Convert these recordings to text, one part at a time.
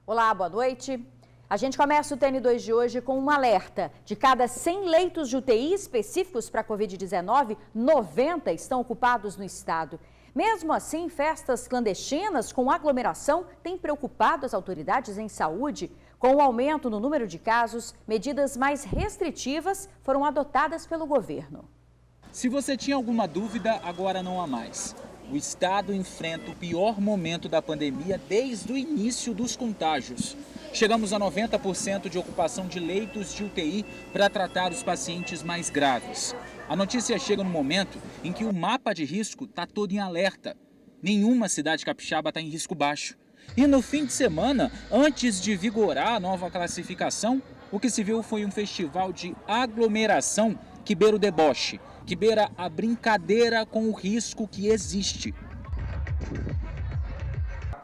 Olá, boa noite. A gente começa o TN2 de hoje com um alerta. De cada 100 leitos de UTI específicos para a Covid-19, 90 estão ocupados no estado. Mesmo assim, festas clandestinas com aglomeração têm preocupado as autoridades em saúde. Com o aumento no número de casos, medidas mais restritivas foram adotadas pelo governo. Se você tinha alguma dúvida, agora não há mais. O estado enfrenta o pior momento da pandemia desde o início dos contágios. Chegamos a 90% de ocupação de leitos de UTI para tratar os pacientes mais graves. A notícia chega no momento em que o mapa de risco está todo em alerta. Nenhuma cidade capixaba está em risco baixo. E no fim de semana, antes de vigorar a nova classificação, o que se viu foi um festival de aglomeração que beira o deboche, que beira a brincadeira com o risco que existe.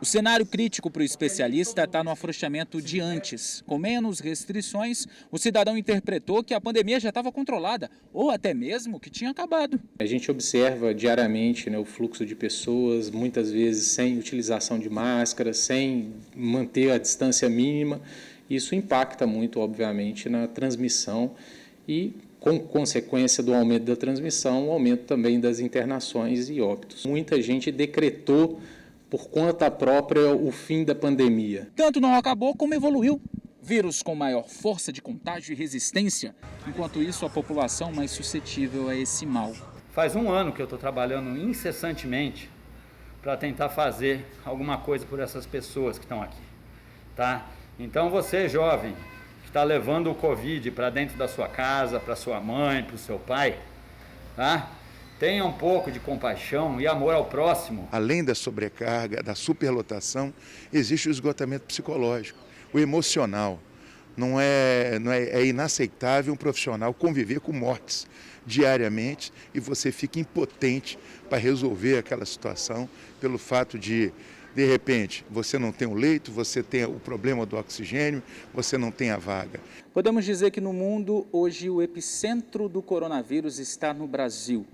O cenário crítico para o especialista está no afrouxamento de antes. Com menos restrições, o cidadão interpretou que a pandemia já estava controlada, ou até mesmo que tinha acabado. A gente observa diariamente, o fluxo de pessoas, muitas vezes sem utilização de máscara, sem manter a distância mínima. Isso impacta muito, obviamente, na transmissão e, com consequência do aumento da transmissão, o aumento também das internações e óbitos. Muita gente decretou por conta própria o fim da pandemia. Tanto não acabou como evoluiu. Vírus com maior força de contágio e resistência, enquanto isso a população mais suscetível a esse mal. Faz um ano que eu estou trabalhando incessantemente para tentar fazer alguma coisa por essas pessoas que estão aqui, tá? Então você, jovem, que está levando o Covid para dentro da sua casa, para sua mãe, para o seu pai, tá? Tenha um pouco de compaixão e amor ao próximo. Além da sobrecarga, da superlotação, existe o esgotamento psicológico, o emocional. É inaceitável um profissional conviver com mortes diariamente e você fica impotente para resolver aquela situação pelo fato de repente, você não tem o leito, você tem o problema do oxigênio, você não tem a vaga. Podemos dizer que no mundo, hoje, o epicentro do coronavírus está no Brasil.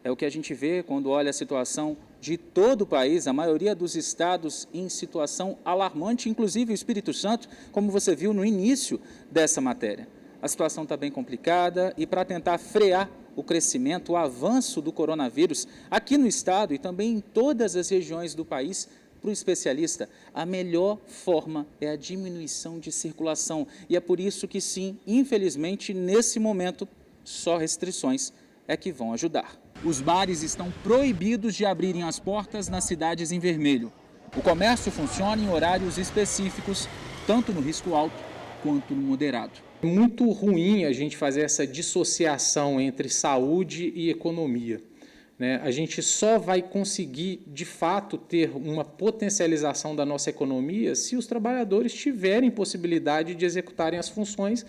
É o que a gente vê quando olha a situação de todo o país, a maioria dos estados em situação alarmante, inclusive o Espírito Santo, como você viu no início dessa matéria. A situação está bem complicada e para tentar frear o crescimento, o avanço do coronavírus aqui no estado e também em todas as regiões do país, para o especialista, a melhor forma é a diminuição de circulação. E é por isso que sim, infelizmente, nesse momento, só restrições é que vão ajudar. Os bares estão proibidos de abrirem as portas nas cidades em vermelho. O comércio funciona em horários específicos, tanto no risco alto quanto no moderado. É muito ruim a gente fazer essa dissociação entre saúde e economia. A gente só vai conseguir, de fato, ter uma potencialização da nossa economia se os trabalhadores tiverem possibilidade de executarem as funções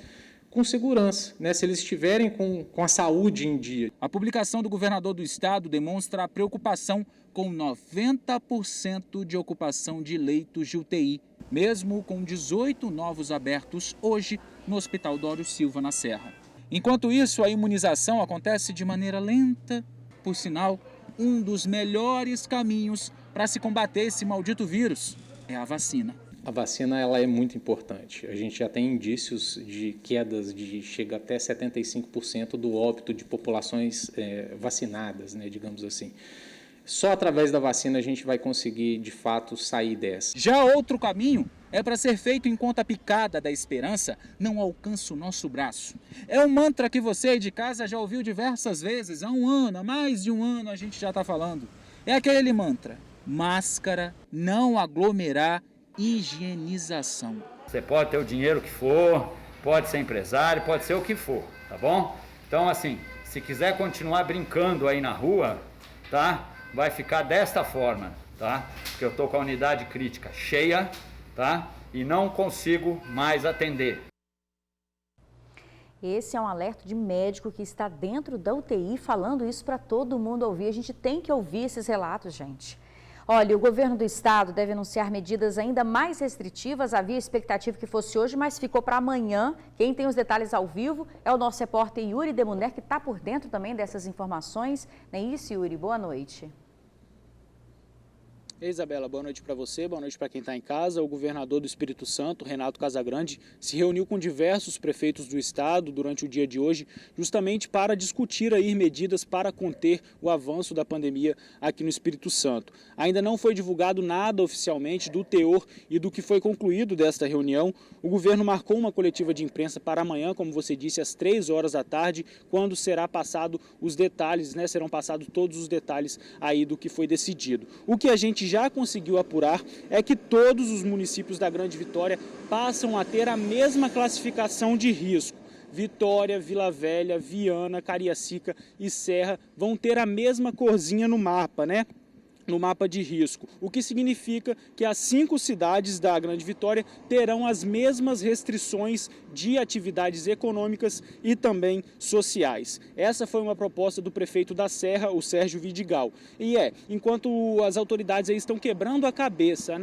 com segurança, se eles estiverem com a saúde em dia. A publicação do governador do estado demonstra a preocupação com 90% de ocupação de leitos de UTI, mesmo com 18 novos abertos hoje no Hospital Dório Silva, na Serra. Enquanto isso, a imunização acontece de maneira lenta. Por sinal, um dos melhores caminhos para se combater esse maldito vírus é a vacina. A vacina ela é muito importante. A gente já tem indícios de quedas de chega até 75% do óbito de populações vacinadas, digamos assim. Só através da vacina a gente vai conseguir, de fato, sair dessa. Já outro caminho é para ser feito enquanto a picada da esperança não alcança o nosso braço. É um mantra que você aí de casa já ouviu diversas vezes. Há um ano, há mais de um ano a gente já está falando. É aquele mantra: máscara, não aglomerar, higienização. Você pode ter o dinheiro que for, pode ser empresário, pode ser o que for, tá bom? Então, assim, se quiser continuar brincando aí na rua, tá? Vai ficar desta forma, tá? Porque eu tô com a unidade crítica cheia, tá? E não consigo mais atender. Esse é um alerta de médico que está dentro da UTI falando isso para todo mundo ouvir. A gente tem que ouvir esses relatos, gente. Olha, o governo do estado deve anunciar medidas ainda mais restritivas. Havia expectativa que fosse hoje, mas ficou para amanhã. Quem tem os detalhes ao vivo é o nosso repórter Yuri Demuner, que está por dentro também dessas informações. Não é isso, Yuri? Boa noite. Isabela, boa noite para você, boa noite para quem está em casa. O governador do Espírito Santo, Renato Casagrande, se reuniu com diversos prefeitos do estado durante o dia de hoje, justamente para discutir aí medidas para conter o avanço da pandemia aqui no Espírito Santo. Ainda não foi divulgado nada oficialmente do teor e do que foi concluído desta reunião. O governo marcou uma coletiva de imprensa para amanhã, como você disse, às 3 horas da tarde, quando será passado os detalhes, serão passados todos os detalhes aí do que foi decidido. O que a gente já conseguiu apurar é que todos os municípios da Grande Vitória passam a ter a mesma classificação de risco. Vitória, Vila Velha, Viana, Cariacica e Serra vão ter a mesma corzinha no mapa, no mapa de risco, o que significa que as 5 cidades da Grande Vitória terão as mesmas restrições de atividades econômicas e também sociais. Essa foi uma proposta do prefeito da Serra, o Sérgio Vidigal. E enquanto as autoridades aí estão quebrando a cabeça,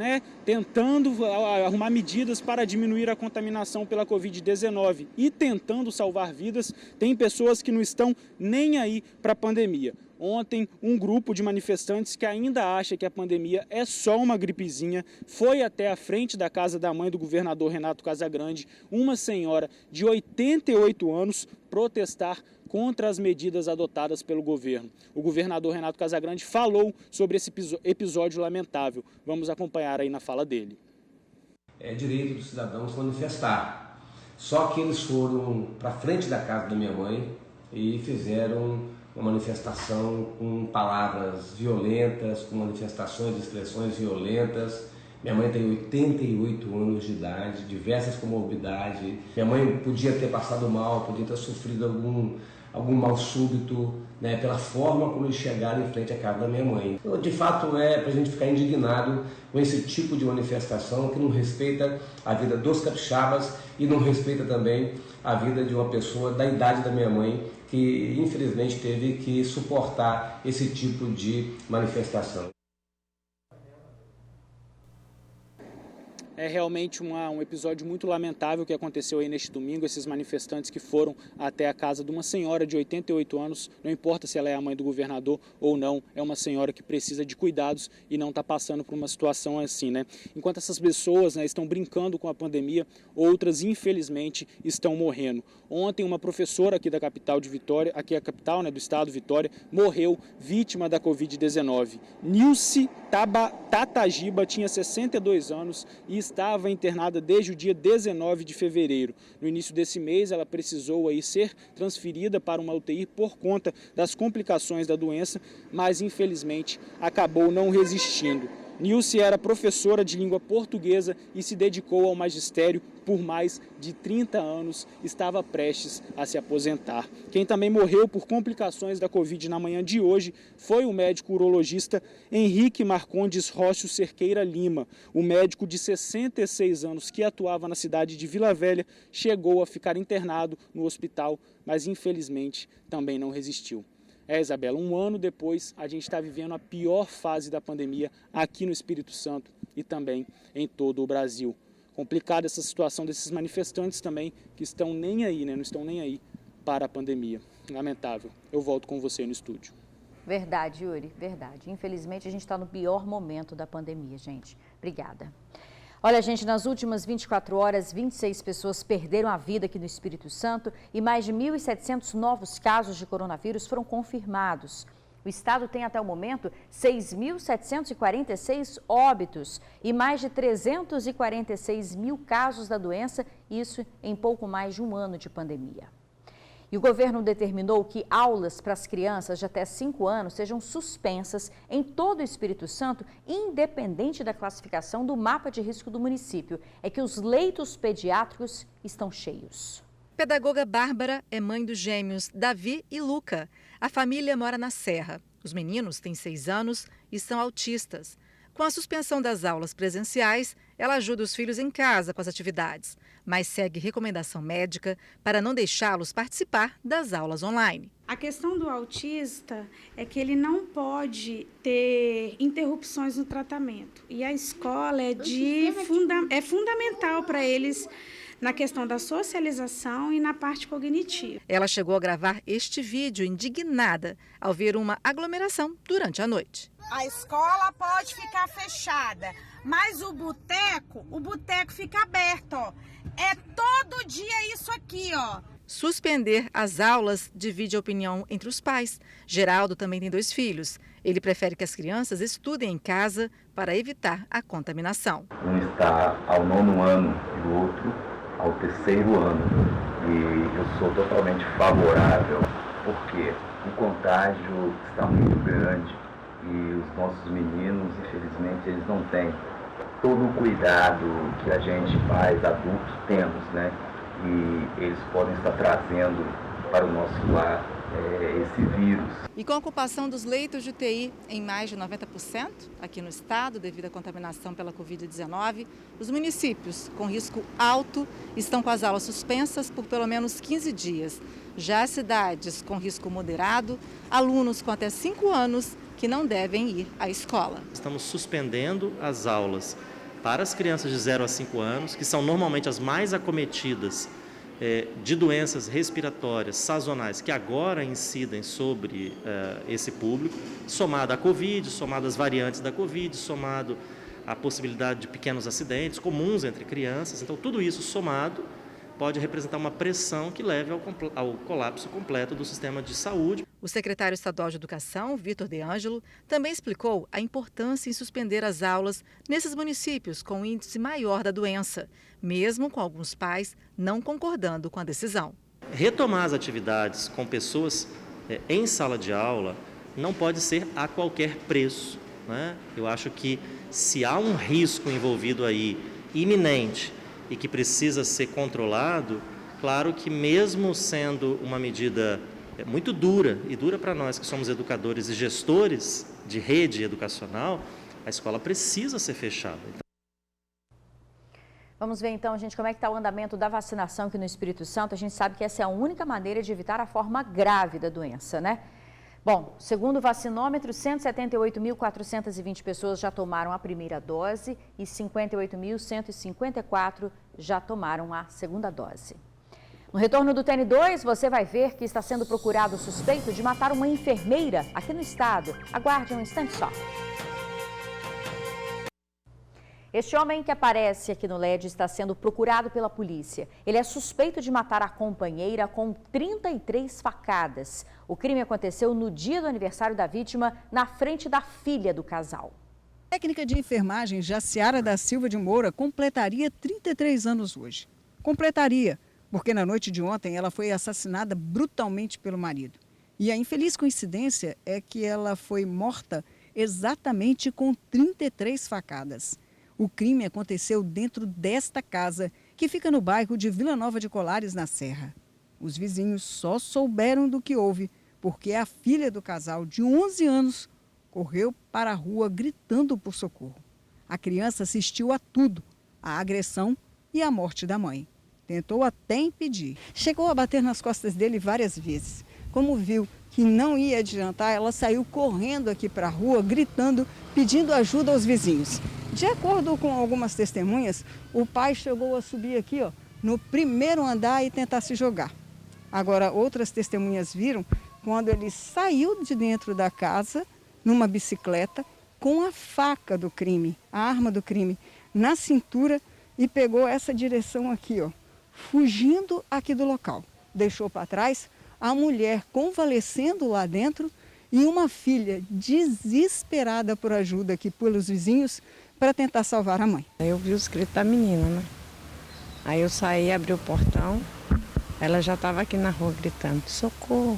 tentando arrumar medidas para diminuir a contaminação pela Covid-19 e tentando salvar vidas, tem pessoas que não estão nem aí para a pandemia. Ontem, um grupo de manifestantes que ainda acha que a pandemia é só uma gripezinha foi até a frente da casa da mãe do governador Renato Casagrande, uma senhora de 88 anos, protestar contra as medidas adotadas pelo governo. O governador Renato Casagrande falou sobre esse episódio lamentável. Vamos acompanhar aí na fala dele. É direito dos cidadãos manifestar. Só que eles foram para frente da casa da minha mãe e fizeram uma manifestação com palavras violentas, com manifestações, expressões violentas. Minha mãe tem 88 anos de idade, diversas comorbidades. Minha mãe podia ter passado mal, podia ter sofrido algum mal súbito, pela forma como eles chegaram em frente à casa da minha mãe. Então, de fato, é para a gente ficar indignado com esse tipo de manifestação que não respeita a vida dos capixabas e não respeita também a vida de uma pessoa da idade da minha mãe, que infelizmente teve que suportar esse tipo de manifestação. É realmente um episódio muito lamentável que aconteceu aí neste domingo, esses manifestantes que foram até a casa de uma senhora de 88 anos, não importa se ela é a mãe do governador ou não, é uma senhora que precisa de cuidados e não está passando por uma situação assim, Enquanto essas pessoas estão brincando com a pandemia, outras infelizmente estão morrendo. Ontem uma professora aqui da capital de Vitória, aqui é a capital do estado, Vitória, morreu vítima da Covid-19. Nilce Tatagiba tinha 62 anos e estava internada desde o dia 19 de fevereiro. No início desse mês, ela precisou aí ser transferida para uma UTI por conta das complicações da doença, mas infelizmente acabou não resistindo. Nilce era professora de língua portuguesa e se dedicou ao magistério por mais de 30 anos, estava prestes a se aposentar. Quem também morreu por complicações da Covid na manhã de hoje foi o médico urologista Henrique Marcondes Rócio Cerqueira Lima. O médico de 66 anos que atuava na cidade de Vila Velha chegou a ficar internado no hospital, mas infelizmente também não resistiu. Isabela, um ano depois, a gente está vivendo a pior fase da pandemia aqui no Espírito Santo e também em todo o Brasil. Complicada essa situação desses manifestantes também, que estão nem aí, não estão nem aí para a pandemia. Lamentável. Eu volto com você no estúdio. Verdade, Yuri, verdade. Infelizmente, a gente está no pior momento da pandemia, gente. Obrigada. Olha, gente, nas últimas 24 horas, 26 pessoas perderam a vida aqui no Espírito Santo e mais de 1.700 novos casos de coronavírus foram confirmados. O estado tem até o momento 6.746 óbitos e mais de 346 mil casos da doença, isso em pouco mais de um ano de pandemia. E o governo determinou que aulas para as crianças de até 5 anos sejam suspensas em todo o Espírito Santo, independente da classificação do mapa de risco do município. É que os leitos pediátricos estão cheios. Pedagoga Bárbara é mãe dos gêmeos Davi e Luca. A família mora na Serra. Os meninos têm 6 anos e são autistas. Com a suspensão das aulas presenciais, ela ajuda os filhos em casa com as atividades, mas segue recomendação médica para não deixá-los participar das aulas online. A questão do autista é que ele não pode ter interrupções no tratamento. E a escola é fundamental para eles na questão da socialização e na parte cognitiva. Ela chegou a gravar este vídeo indignada ao ver uma aglomeração durante a noite. A escola pode ficar fechada, mas o boteco fica aberto, ó. É todo dia isso aqui, ó. Suspender as aulas divide a opinião entre os pais. Geraldo também tem 2 filhos. Ele prefere que as crianças estudem em casa para evitar a contaminação. Um está ao 9º ano e o outro ao 3º ano. E eu sou totalmente favorável, porque o contágio está muito grande e os nossos meninos, infelizmente, eles não têm todo o cuidado que a gente, pais, adultos, temos, né? E eles podem estar trazendo para o nosso lar esse vírus. E com a ocupação dos leitos de UTI em mais de 90% aqui no estado, devido à contaminação pela Covid-19, os municípios com risco alto estão com as aulas suspensas por pelo menos 15 dias. Já as cidades com risco moderado, alunos com até 5 anos que não devem ir à escola. Estamos suspendendo as aulas para as crianças de 0 a 5 anos, que são normalmente as mais acometidas de doenças respiratórias sazonais que agora incidem sobre esse público, somado à Covid, somado às variantes da Covid, somado à possibilidade de pequenos acidentes comuns entre crianças. Então, tudo isso somado pode representar uma pressão que leve ao colapso completo do sistema de saúde. O secretário estadual de Educação, Vitor De Ângelo, também explicou a importância em suspender as aulas nesses municípios com um índice maior da doença, mesmo com alguns pais não concordando com a decisão. Retomar as atividades com pessoas em sala de aula não pode ser a qualquer preço, né? Eu acho que se há um risco envolvido aí, iminente, e que precisa ser controlado, claro que mesmo sendo uma medida muito dura, e dura para nós que somos educadores e gestores de rede educacional, a escola precisa ser fechada. Vamos ver então, gente, como é que está o andamento da vacinação aqui no Espírito Santo. A gente sabe que essa é a única maneira de evitar a forma grave da doença, né? Bom, segundo o vacinômetro, 178.420 pessoas já tomaram a primeira dose e 58.154 já tomaram a segunda dose. No retorno do TN2, você vai ver que está sendo procurado o suspeito de matar uma enfermeira aqui no estado. Aguarde um instante só. Este homem que aparece aqui no LED está sendo procurado pela polícia. Ele é suspeito de matar a companheira com 33 facadas. O crime aconteceu no dia do aniversário da vítima, na frente da filha do casal. A técnica de enfermagem Jaciara da Silva de Moura completaria 33 anos hoje. Completaria, porque na noite de ontem ela foi assassinada brutalmente pelo marido. E a infeliz coincidência é que ela foi morta exatamente com 33 facadas. O crime aconteceu dentro desta casa, que fica no bairro de Vila Nova de Colares, na Serra. Os vizinhos só souberam do que houve, porque a filha do casal, de 11 anos, correu para a rua gritando por socorro. A criança assistiu a tudo, a agressão e a morte da mãe. Tentou até impedir. Chegou a bater nas costas dele várias vezes. Como viu que não ia adiantar, ela saiu correndo aqui para a rua, gritando, pedindo ajuda aos vizinhos. De acordo com algumas testemunhas, o pai chegou a subir aqui, ó, no primeiro andar e tentar se jogar. Agora, outras testemunhas viram quando ele saiu de dentro da casa, numa bicicleta, com a faca do crime, a arma do crime, na cintura e pegou essa direção aqui, ó, fugindo aqui do local. Deixou para trás a mulher convalescendo lá dentro e uma filha desesperada por ajuda aqui pelos vizinhos para tentar salvar a mãe. Eu vi os gritos da menina, né? Aí eu saí, abri o portão, ela já estava aqui na rua gritando, socorro,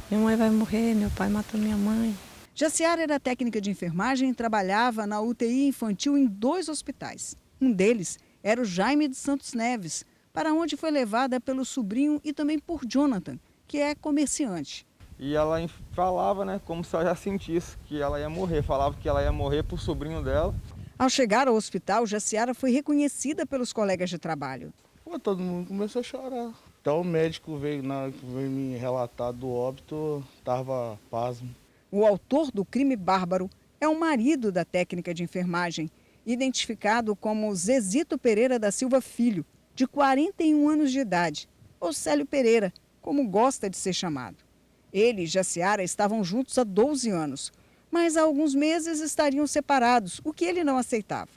minha mãe vai morrer, meu pai matou minha mãe. Jaciara era técnica de enfermagem e trabalhava na UTI infantil em 2 hospitais. Um deles era o Jaime de Santos Neves, para onde foi levada pelo sobrinho e também por Jonathan, que é comerciante. E ela falava, né, como se ela já sentisse que ela ia morrer, falava que ela ia morrer por sobrinho dela. Ao chegar ao hospital, Jaciara foi reconhecida pelos colegas de trabalho. Pô, todo mundo começou a chorar. Então o médico veio me relatar do óbito, estava pasmo. O autor do crime bárbaro é o marido da técnica de enfermagem, identificado como Zezito Pereira da Silva Filho. de 41 anos de idade, ou Célio Pereira, como gosta de ser chamado. Ele e Jaciara estavam juntos há 12 anos, mas há alguns meses estariam separados, o que ele não aceitava.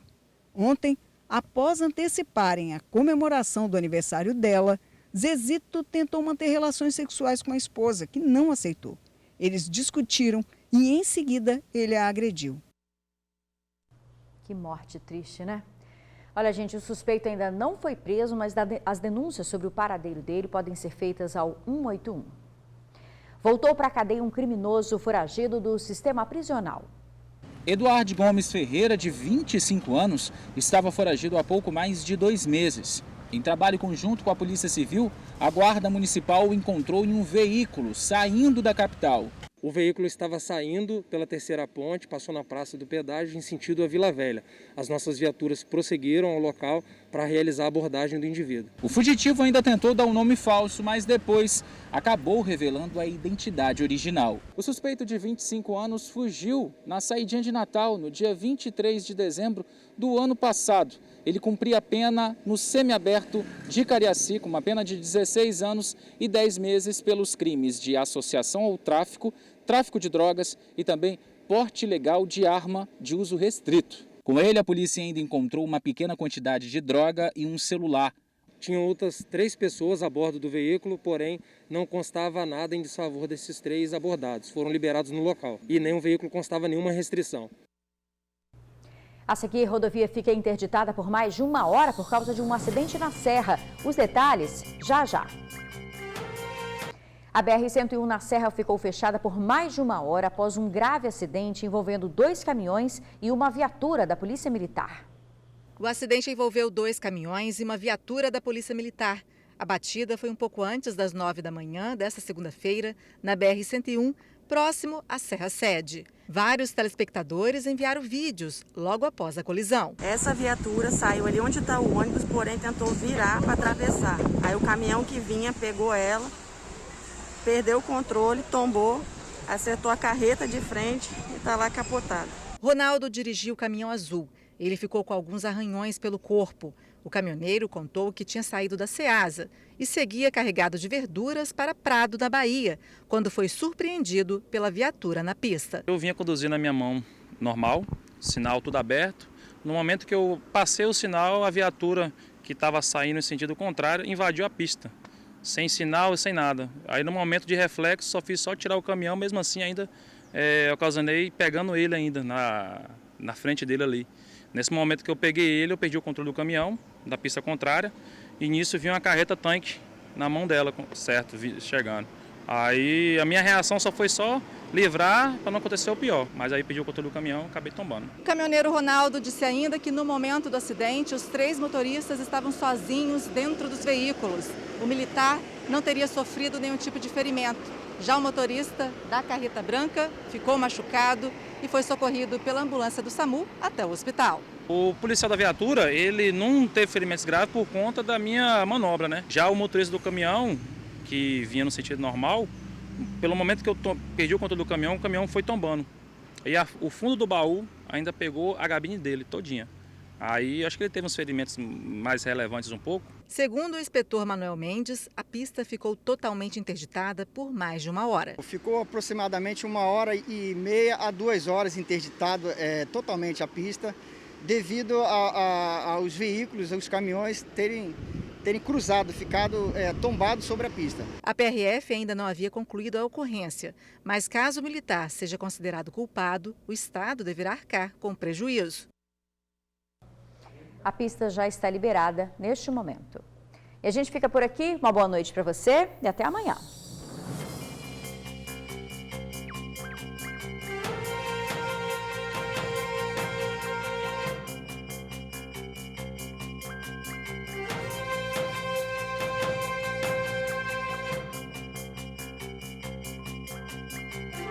Ontem, após anteciparem a comemoração do aniversário dela, Zezito tentou manter relações sexuais com a esposa, que não aceitou. Eles discutiram e, em seguida, ele a agrediu. Que morte triste, né? Olha, gente, o suspeito ainda não foi preso, mas as denúncias sobre o paradeiro dele podem ser feitas ao 181. Voltou para a cadeia um criminoso foragido do sistema prisional. Eduardo Gomes Ferreira, de 25 anos, estava foragido há pouco mais de 2 meses. Em trabalho conjunto com a Polícia Civil, a Guarda Municipal o encontrou em um veículo saindo da capital. O veículo estava saindo pela terceira ponte, passou na Praça do Pedágio em sentido à Vila Velha. As nossas viaturas prosseguiram ao local para realizar a abordagem do indivíduo. O fugitivo ainda tentou dar um nome falso, mas depois acabou revelando a identidade original. O suspeito de 25 anos fugiu na saidinha de Natal, no dia 23 de dezembro do ano passado. Ele cumpria a pena no semiaberto de Cariacica, uma pena de 16 anos e 10 meses pelos crimes de associação ao tráfico, tráfico de drogas e também porte ilegal de arma de uso restrito. Com ele, a polícia ainda encontrou uma pequena quantidade de droga e um celular. Tinham outras 3 pessoas a bordo do veículo, porém não constava nada em desfavor desses 3 abordados. Foram liberados no local e nem o veículo constava nenhuma restrição. A seguir, a rodovia fica interditada por mais de 1 hora por causa de um acidente na Serra. Os detalhes, já já. A BR-101 na Serra ficou fechada por mais de 1 hora após um grave acidente envolvendo 2 caminhões e uma viatura da Polícia Militar. O acidente envolveu 2 caminhões e uma viatura da Polícia Militar. A batida foi um pouco antes das 9 da manhã desta segunda-feira, na BR-101, próximo à Serra Sede. Vários telespectadores enviaram vídeos logo após a colisão. Essa viatura saiu ali onde está o ônibus, porém tentou virar para atravessar. Aí o caminhão que vinha pegou ela, perdeu o controle, tombou, acertou a carreta de frente e está lá capotado. Ronaldo dirigiu o caminhão azul. Ele ficou com alguns arranhões pelo corpo. O caminhoneiro contou que tinha saído da Ceasa e seguia carregado de verduras para Prado, na Bahia, quando foi surpreendido pela viatura na pista. Eu vinha conduzindo a minha mão normal, sinal tudo aberto. No momento que eu passei o sinal, a viatura que estava saindo em sentido contrário invadiu a pista, sem sinal e sem nada. Aí no momento de reflexo fiz só tirar o caminhão, mesmo assim ainda ocasionei pegando ele ainda na frente dele ali. Nesse momento que eu peguei ele, eu perdi o controle do caminhão, da pista contrária, e nisso vi uma carreta-tanque na mão dela, certo, chegando. Aí a minha reação foi livrar para não acontecer o pior, mas aí perdi o controle do caminhão e acabei tombando. O caminhoneiro Ronaldo disse ainda que no momento do acidente, os 3 motoristas estavam sozinhos dentro dos veículos. O militar não teria sofrido nenhum tipo de ferimento. Já o motorista da carreta branca ficou machucado e foi socorrido pela ambulância do SAMU até o hospital. O policial da viatura, ele não teve ferimentos graves por conta da minha manobra, né? Já o motorista do caminhão, que vinha no sentido normal, pelo momento que eu perdi o controle do caminhão, o caminhão foi tombando. E o fundo do baú ainda pegou a gabine dele todinha. Aí acho que ele teve uns ferimentos mais relevantes um pouco. Segundo o inspetor Manuel Mendes, a pista ficou totalmente interditada por mais de 1 hora. Ficou aproximadamente 1h30 a 2 horas interditado totalmente a pista, devido aos veículos, aos caminhões terem cruzado, ficado tombado sobre a pista. A PRF ainda não havia concluído a ocorrência, mas caso o militar seja considerado culpado, o Estado deverá arcar com o prejuízo. A pista já está liberada neste momento. E a gente fica por aqui. Uma boa noite para você e até amanhã.